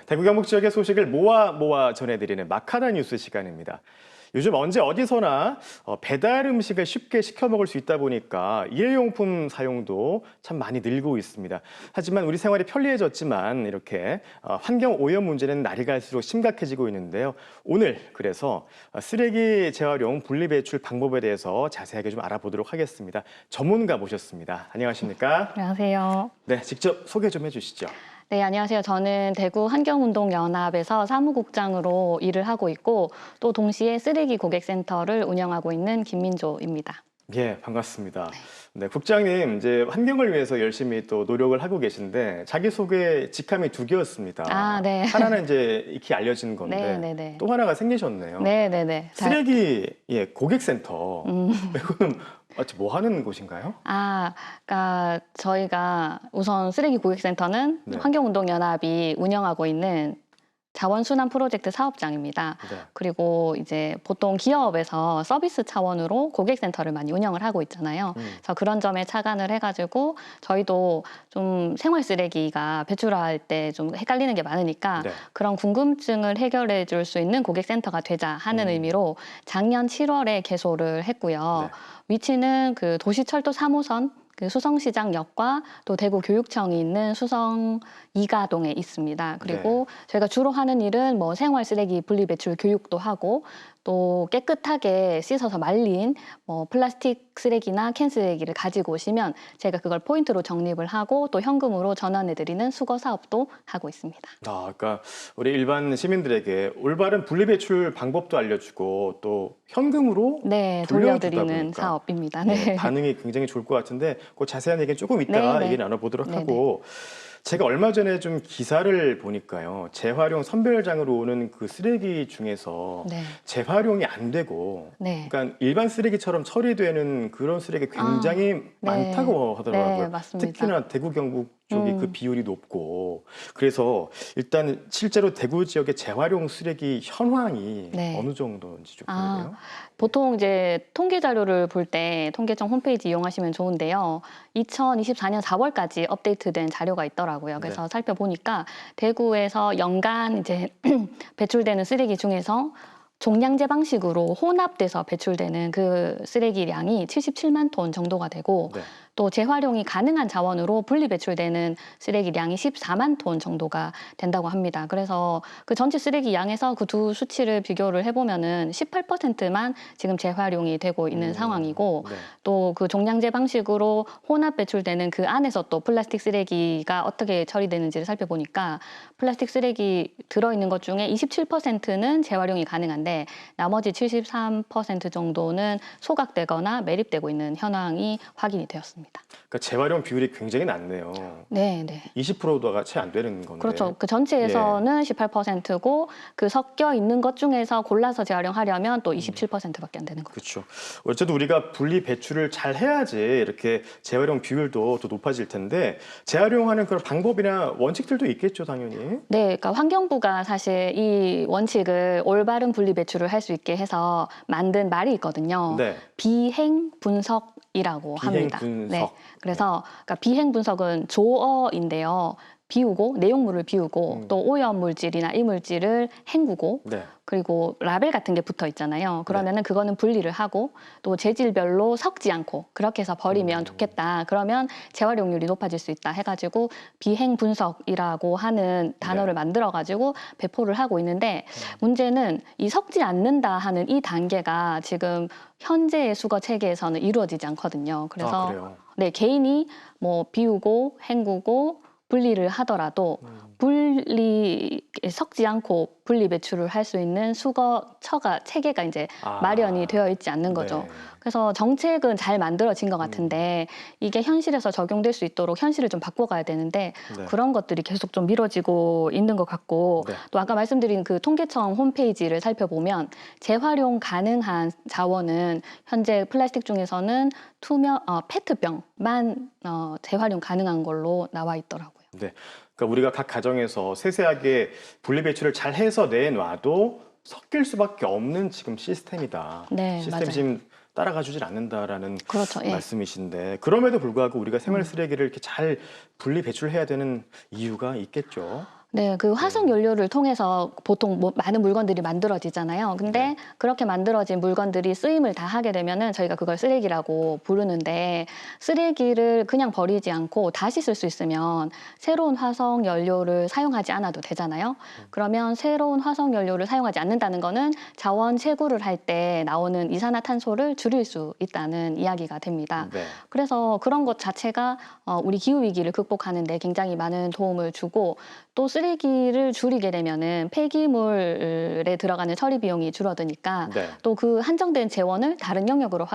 대구 경북 지역의 소식을 모아 전해드리는 마카다 뉴스 시간입니다. 요즘 언제 어디서나 배달 음식을 쉽게 시켜 먹을 수 있다 보니까 일회용품 사용도 참 많이 늘고 있습니다. 하지만 우리 생활이 편리해졌지만 이렇게 환경 오염 문제는 날이 갈수록 심각해지고 있는데요. 오늘 그래서 쓰레기 재활용 분리배출 방법에 대해서 자세하게 좀 알아보도록 하겠습니다. 전문가 모셨습니다. 안녕하십니까? 안녕하세요. 네, 직접 소개 좀 해주시죠. 네, 안녕하세요. 저는 대구 환경운동연합에서 사무국장으로 일을 하고 있고 또 동시에 쓰레기 고객센터를 운영하고 있는 김민조입니다. 예, 반갑습니다. 네, 국장님 이제 환경을 위해서 열심히 또 노력을 하고 계신데 자기소개 직함이 두 개였습니다. 아, 네. 하나는 이제 익히 알려진 건데 네. 또 하나가 생기셨네요. 네네네. 쓰레기 고객센터. 이거는 뭐 하는 곳인가요? 그러니까 저희가 우선 쓰레기 고객센터는 네. 환경운동연합이 운영하고 있는 자원순환 프로젝트 사업장입니다. 네. 그리고 이제 보통 기업에서 서비스 차원으로 고객센터를 많이 운영을 하고 있잖아요. 그래서 그런 점에 착안을 해가지고 저희도 좀 생활 쓰레기가 배출할 때 좀 헷갈리는 게 많으니까 네. 그런 궁금증을 해결해 줄 수 있는 고객센터가 되자 하는 의미로 작년 7월에 개소를 했고요. 네. 위치는 그 도시철도 3호선 그 수성시장역과 또 대구 교육청이 있는 수성 2가동에 있습니다. 그리고 저희가 주로 하는 일은 뭐 생활 쓰레기 분리배출 교육도 하고 또 깨끗하게 씻어서 말린 뭐 플라스틱 쓰레기나 캔 쓰레기를 가지고 오시면 제가 그걸 포인트로 적립을 하고 또 현금으로 전환해드리는 수거 사업도 하고 있습니다. 그러니까 우리 일반 시민들에게 올바른 분리배출 방법도 알려주고 또 현금으로 네, 돌려주다 돌려드리는 보니까 사업입니다. 네, 반응이 굉장히 좋을 것 같은데 그 자세한 얘기는 조금 이따가 네. 얘기 나눠보도록 네네. 하고 제가 얼마 전에 좀 기사를 보니까요. 재활용 선별장으로 오는 그 쓰레기 중에서 네. 재활용이 안 되고 네. 그러니까 일반 쓰레기처럼 처리되는 그런 쓰레기 굉장히 네. 많다고 하더라고요. 네, 맞습니다. 특히나 대구 경북 쪽이 그 비율이 높고 그래서 일단 실제로 대구 지역의 재활용 쓰레기 현황이 네. 어느 정도인지 좀 궁금해요. 보통 이제 통계 자료를 볼 때 통계청 홈페이지 이용하시면 좋은데요. 2024년 4월까지 업데이트된 자료가 있더라고요. 그래서 네. 살펴보니까 대구에서 연간 이제 배출되는 쓰레기 중에서 종량제 방식으로 혼합돼서 배출되는 그 쓰레기량이 77만 톤 정도가 되고 네. 또 재활용이 가능한 자원으로 분리 배출되는 쓰레기량이 14만 톤 정도가 된다고 합니다. 그래서 그 전체 쓰레기 양에서 그 두 수치를 비교를 해보면은 18%만 지금 재활용이 되고 있는 상황이고 네. 또 그 종량제 방식으로 혼합 배출되는 그 안에서 또 플라스틱 쓰레기가 어떻게 처리되는지를 살펴보니까 플라스틱 쓰레기 들어있는 것 중에 27%는 재활용이 가능한데 나머지 73% 정도는 소각되거나 매립되고 있는 현황이 확인이 되었습니다. 그러니까 재활용 비율이 굉장히 낮네요. 네. 20%가 채 안 되는 건데. 그렇죠. 그 전체에서는 18%고 그 섞여 있는 것 중에서 골라서 재활용하려면 또 27%밖에 안 되는 거죠. 그렇죠. 어쨌든 우리가 분리 배출을 잘 해야지 이렇게 재활용 비율도 더 높아질 텐데 재활용하는 그런 방법이나 원칙들도 있겠죠, 당연히. 네, 그러니까 환경부가 사실 이 원칙을 올바른 분리 배출을 할 수 있게 해서 만든 말이 있거든요. 네. 비행 분석이라고 합니다. 비행 분석. 네, 그래서 그러니까 비행 분석은 조어인데요. 비우고 내용물을 비우고 또 오염 물질이나 이물질을 헹구고 네. 그리고 라벨 같은 게 붙어 있잖아요. 그러면은 그거는 분리를 하고 또 재질별로 섞지 않고 그렇게 해서 버리면 좋겠다. 그러면 재활용률이 높아질 수 있다 해가지고 비행 분석이라고 하는 단어를 만들어가지고 배포를 하고 있는데 문제는 이 섞지 않는다 하는 이 단계가 지금 현재의 수거 체계에서는 이루어지지 않거든요. 그래서 그래요? 네, 개인이 뭐 비우고 헹구고 분리를 하더라도 섞지 않고 분리 배출을 할 수 있는 수거처가 체계가 이제 마련이 되어 있지 않는 거죠. 네. 그래서 정책은 잘 만들어진 것 같은데 이게 현실에서 적용될 수 있도록 현실을 좀 바꿔가야 되는데 네. 그런 것들이 계속 좀 미뤄지고 있는 것 같고 네. 또 아까 말씀드린 그 통계청 홈페이지를 살펴보면 재활용 가능한 자원은 현재 플라스틱 중에서는 페트병만 재활용 가능한 걸로 나와 있더라고요. 네. 그러니까 우리가 각 가정에서 세세하게 분리배출을 잘 해서 내놔도 섞일 수밖에 없는 지금 시스템이다. 네, 시스템이 맞아요. 지금 따라가 주질 않는다라는 그렇죠. 예. 말씀이신데 그럼에도 불구하고 우리가 생활 쓰레기를 이렇게 잘 분리 배출해야 되는 이유가 있겠죠. 네, 그 화석 연료를 통해서 보통 많은 물건들이 만들어지잖아요. 근데 네. 그렇게 만들어진 물건들이 쓰임을 다 하게 되면은 저희가 그걸 쓰레기라고 부르는데, 쓰레기를 그냥 버리지 않고 다시 쓸 수 있으면 새로운 화석 연료를 사용하지 않아도 되잖아요. 그러면 새로운 화석 연료를 사용하지 않는다는 거는 자원 채굴을 할 때 나오는 이산화탄소를 줄일 수 있다는 이야기가 됩니다. 네. 그래서 그런 것 자체가 우리 기후 위기를 극복하는 데 굉장히 많은 도움을 주고, 또 쓰레기를 줄이게 되면은 폐기물에 들어가는 처리 비용이 줄어드니까 네. 또 그 한정된 재원을 다른 영역으로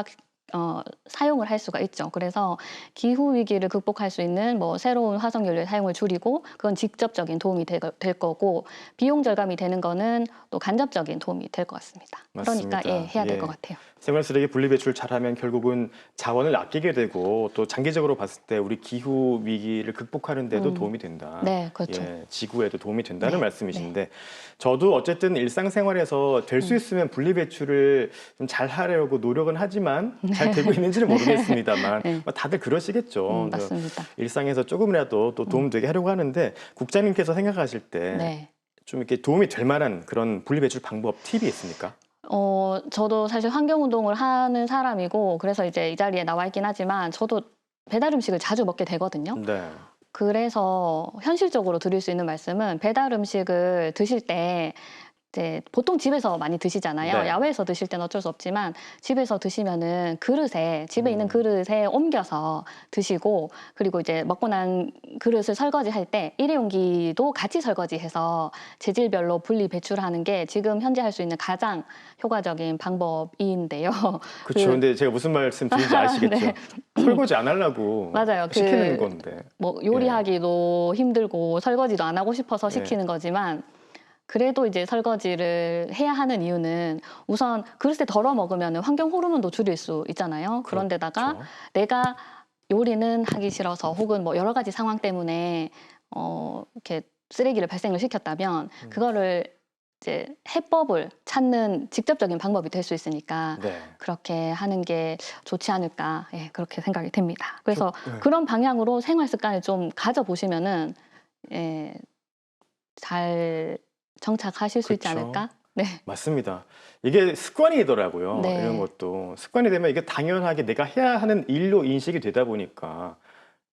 사용을 할 수가 있죠. 그래서 기후 위기를 극복할 수 있는 뭐 새로운 화석 연료의 사용을 줄이고, 그건 직접적인 도움이 될 거고, 비용 절감이 되는 거는 또 간접적인 도움이 될 것 같습니다. 그러니까 맞습니다. 해야 될 예. 것 같아요. 생활 쓰레기 분리배출 잘하면 결국은 자원을 아끼게 되고 또 장기적으로 봤을 때 우리 기후 위기를 극복하는 데도 도움이 된다. 네, 그렇죠. 예, 지구에도 도움이 된다는 네, 말씀이신데 저도 어쨌든 일상생활에서 될 수 있으면 분리배출을 좀 잘 하려고 노력은 하지만 잘 되고 있는지는 모르겠습니다만 네. 다들 그러시겠죠. 맞습니다. 일상에서 조금이라도 또 도움되게 하려고 하는데 국장님께서 생각하실 때 네. 좀 이렇게 도움이 될 만한 그런 분리배출 방법 팁이 있습니까? 저도 사실 환경운동을 하는 사람이고, 그래서 이제 이 자리에 나와 있긴 하지만, 저도 배달 음식을 자주 먹게 되거든요. 네. 그래서 현실적으로 드릴 수 있는 말씀은, 배달 음식을 드실 때 이제 보통 집에서 많이 드시잖아요. 네. 야외에서 드실 때는 어쩔 수 없지만 집에서 드시면은 집에 있는 그릇에 옮겨서 드시고, 그리고 이제 먹고 난 그릇을 설거지할 때 일회용기도 같이 설거지해서 재질별로 분리 배출하는 게 지금 현재 할 수 있는 가장 효과적인 방법인데요. 그렇죠. 근데 제가 무슨 말씀 드리는지 아시겠죠? 네. 설거지 안 하려고 맞아요. 시키는 건데. 뭐 요리하기도 힘들고 설거지도 안 하고 싶어서 예. 시키는 거지만, 그래도 이제 설거지를 해야 하는 이유는, 우선 그릇에 덜어 먹으면 환경 호르몬도 줄일 수 있잖아요. 그런데다가 그렇죠. 내가 요리는 하기 싫어서 혹은 뭐 여러 가지 상황 때문에 이렇게 쓰레기를 발생을 시켰다면 그거를 이제 해법을 찾는 직접적인 방법이 될 수 있으니까 네. 그렇게 하는 게 좋지 않을까, 그렇게 생각이 됩니다. 그래서 네. 그런 방향으로 생활 습관을 좀 가져보시면은 잘 정착하실 수 있지 그렇죠. 않을까? 네. 맞습니다. 이게 습관이더라고요. 네. 이런 것도. 습관이 되면 이게 당연하게 내가 해야 하는 일로 인식이 되다 보니까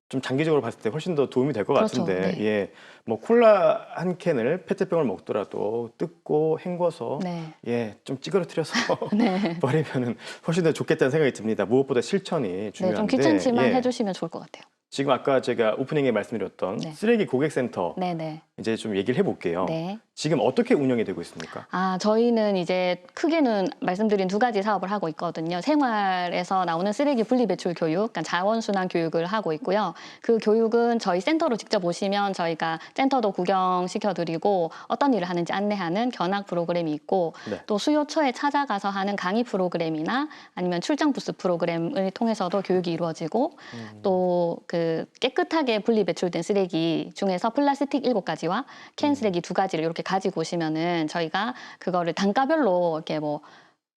좀 장기적으로 봤을 때 훨씬 더 도움이 될 것 그렇죠. 같은데, 네. 예, 뭐 콜라 한 캔을 페트병을 먹더라도 뜯고 헹궈서 네. 예, 좀 찌그러뜨려서 네. 버리면은 훨씬 더 좋겠다는 생각이 듭니다. 무엇보다 실천이 네, 중요한데, 좀 귀찮지만 예, 해주시면 좋을 것 같아요. 지금 아까 제가 오프닝에 말씀드렸던 네. 쓰레기 고객센터 네네. 이제 좀 얘기를 해볼게요. 네. 지금 어떻게 운영이 되고 있습니까? 저희는 이제 크게는 말씀드린 두 가지 사업을 하고 있거든요. 생활에서 나오는 쓰레기 분리배출 교육, 그러니까 자원순환 교육을 하고 있고요. 그 교육은 저희 센터로 직접 오시면 저희가 센터도 구경시켜드리고 어떤 일을 하는지 안내하는 견학 프로그램이 있고, 네. 또 수요처에 찾아가서 하는 강의 프로그램이나 아니면 출장 부스 프로그램을 통해서도 교육이 이루어지고, 또 그 깨끗하게 분리배출된 쓰레기 중에서 플라스틱 7가지와 캔 쓰레기 2가지를 이렇게 가지고 오시면은 저희가 그거를 단가별로 이렇게 뭐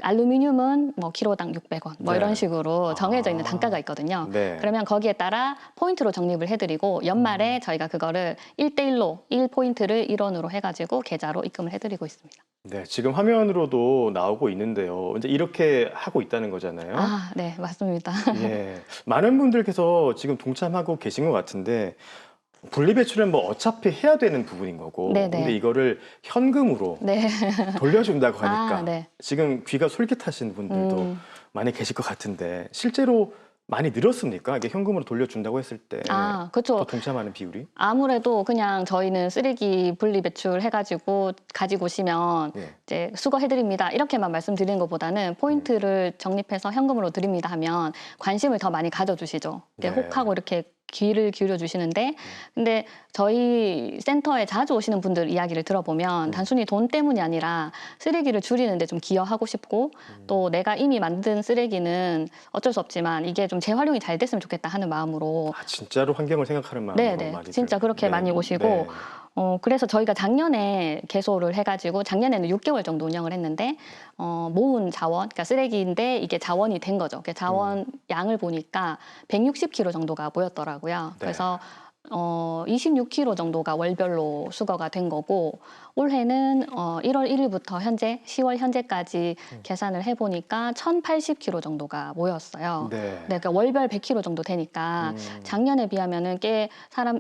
알루미늄은 뭐 키로당 600원 뭐 네. 이런 식으로 정해져 있는 아. 단가가 있거든요. 네. 그러면 거기에 따라 포인트로 적립을 해드리고, 연말에 저희가 그거를 1대1로 1포인트를 1원으로 해가지고 계좌로 입금을 해드리고 있습니다. 네, 지금 화면으로도 나오고 있는데요. 이제 이렇게 하고 있다는 거잖아요. 네, 맞습니다. 예, 많은 분들께서 지금 동참하고 계신 것 같은데 분리배출은 뭐 어차피 해야 되는 부분인 거고, 네네. 근데 이거를 현금으로 네. 돌려준다고 하니까 네. 지금 귀가 솔깃하신 분들도 많이 계실 것 같은데 실제로 많이 늘었습니까? 이게 현금으로 돌려준다고 했을 때 그렇죠. 더 동참하는 비율이? 아무래도 그냥 저희는 쓰레기 분리 배출 해가지고 가지고 오시면 예. 이제 수거해드립니다 이렇게만 말씀드리는 것보다는 포인트를 적립해서 현금으로 드립니다 하면 관심을 더 많이 가져주시죠. 이렇게 네. 혹하고 이렇게 귀를 기울여 주시는데, 근데 저희 센터에 자주 오시는 분들 이야기를 들어보면 단순히 돈 때문이 아니라 쓰레기를 줄이는데 좀 기여하고 싶고, 또 내가 이미 만든 쓰레기는 어쩔 수 없지만 이게 좀 재활용이 잘 됐으면 좋겠다 하는 마음으로. 진짜로 환경을 생각하는 마음으로 네네. 많이 진짜 그렇게 많이 오시고, 그래서 저희가 작년에 개소를 해가지고 작년에는 6개월 정도 운영을 했는데, 모은 자원, 그러니까 쓰레기인데 이게 자원이 된 거죠. 자원 양을 보니까 160kg 정도가 모였더라고요. 네. 그래서 26kg 정도가 월별로 수거가 된 거고 올해는 1월 1일부터 현재 10월 현재까지 계산을 해보니까 1,080kg 정도가 모였어요. 네. 그러니까 월별 100kg 정도 되니까 작년에 비하면은 꽤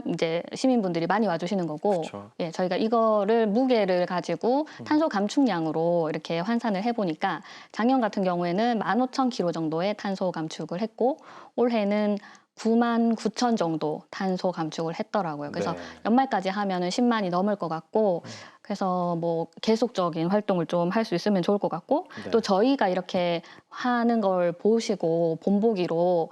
이제 시민분들이 많이 와주시는 거고, 그쵸. 예, 저희가 이거를 무게를 가지고 탄소 감축량으로 이렇게 환산을 해보니까 작년 같은 경우에는 15,000kg 정도의 탄소 감축을 했고 올해는 99,000 정도 탄소 감축을 했더라고요. 그래서 네. 연말까지 하면은 10만이 넘을 것 같고, 그래서 뭐 계속적인 활동을 좀 할 수 있으면 좋을 것 같고, 네. 또 저희가 이렇게 하는 걸 보시고 본보기로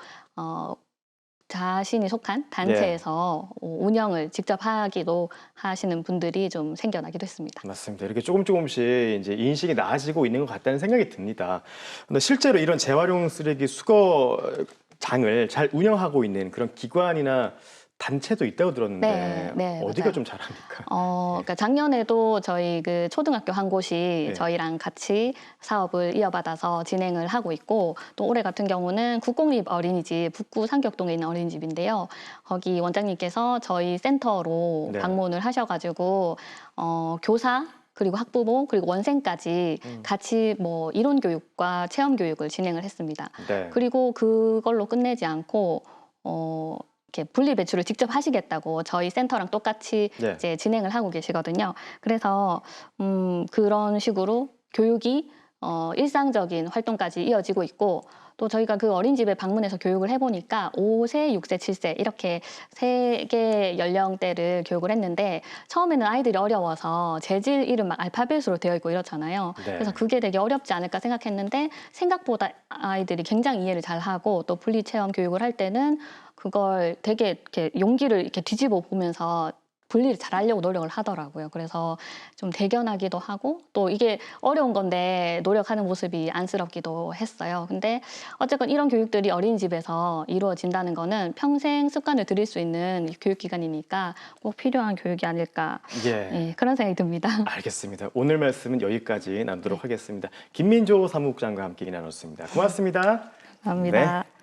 자신이 속한 단체에서 운영을 직접 하기도 하시는 분들이 좀 생겨나기도 했습니다. 맞습니다. 이렇게 조금씩 이제 인식이 나아지고 있는 것 같다는 생각이 듭니다. 근데 실제로 이런 재활용 쓰레기 수거장을 잘 운영하고 있는 그런 기관이나 단체도 있다고 들었는데 네, 네, 어디가 맞아요. 좀 잘합니까? 그러니까 작년에도 저희 그 초등학교 한 곳이 네. 저희랑 같이 사업을 이어받아서 진행을 하고 있고, 또 올해 같은 경우는 국공립 어린이집 북구 상격동에 있는 어린이집인데요. 거기 원장님께서 저희 센터로 네. 방문을 하셔가지고 교사 그리고 학부모 그리고 원생까지 같이 뭐 이론 교육과 체험 교육을 진행을 했습니다. 네. 그리고 그걸로 끝내지 않고 이렇게 분리 배출을 직접 하시겠다고 저희 센터랑 똑같이 네. 이제 진행을 하고 계시거든요. 그래서 그런 식으로 교육이 일상적인 활동까지 이어지고 있고, 또 저희가 그 어린이집에 방문해서 교육을 해보니까 5세, 6세, 7세 이렇게 3개 연령대를 교육을 했는데 처음에는 아이들이 어려워서 재질 이름 막 알파벳으로 되어 있고 이렇잖아요. 네. 그래서 그게 되게 어렵지 않을까 생각했는데 생각보다 아이들이 굉장히 이해를 잘 하고, 또 분리체험 교육을 할 때는 그걸 되게 이렇게 용기를 이렇게 뒤집어 보면서 분리를 잘 하려고 노력을 하더라고요. 그래서 좀 대견하기도 하고, 또 이게 어려운 건데 노력하는 모습이 안쓰럽기도 했어요. 근데 어쨌건 이런 교육들이 어린이집에서 이루어진다는 거는 평생 습관을 들일 수 있는 교육기관이니까 꼭 필요한 교육이 아닐까, 예. 예, 그런 생각이 듭니다. 알겠습니다. 오늘 말씀은 여기까지 나누도록 하겠습니다. 김민조 사무국장과 함께 나눴습니다. 고맙습니다. 감사합니다. 네.